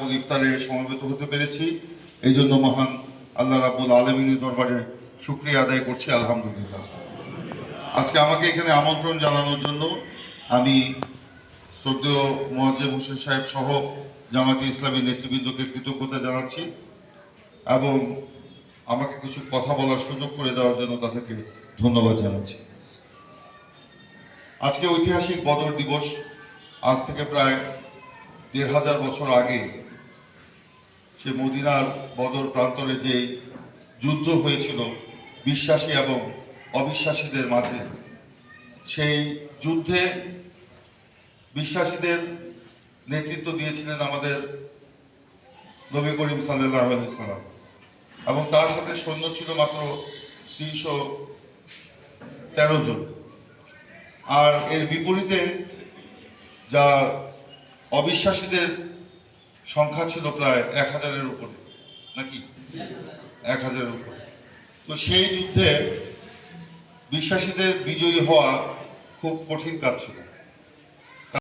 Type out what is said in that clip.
এবং ইফতারে সমবেত হতে পেরেছি। এই জন্য মহান আল্লাহ রাব্বুল আলামিনের দরবারে শুকরিয়া আদায় করছি, আলহামদুলিল্লাহ। আজকে আমাকে এখানে আমন্ত্রণ জানানোর জন্য আমি শ্রদ্ধেয় মোয়াজ্জেম হোসেন সাহেব সহ জামাতে ইসলামী নেতৃবৃন্দকে কৃতজ্ঞতা জানাচ্ছি এবং আমাকে কিছু কথা বলার সুযোগ করে দেওয়ার জন্য তাদেরকে ধন্যবাদ জানাচ্ছি। আজকে ঐতিহাসিক বদর দিবস। আজ থেকে প্রায় ১৫০০ বছর আগে সে মদিনার বদর প্রান্তরে যে যুদ্ধ হয়েছিল বিশ্বাসী এবং অবিশ্বাসীদের মাঝে, সেই যুদ্ধে বিশ্বাসীদের নেতৃত্ব দিয়েছিলেন আমাদের নবী করিম সাল্লাল্লাহু আলাইহি সাল্লাম এবং তার সাথে সৈন্য ছিল মাত্র ৩১৩ জন। আর এর বিপরীতে যা অবিশ্বাসীদের সংখ্যা ছিল প্রায় ১০০০-এর উপরে, নাকি ১০০০-এর উপরে। তো সেই যুদ্ধে বিশ্বাসীদের বিজয়ী হওয়া খুব কঠিন কাজ ছিল।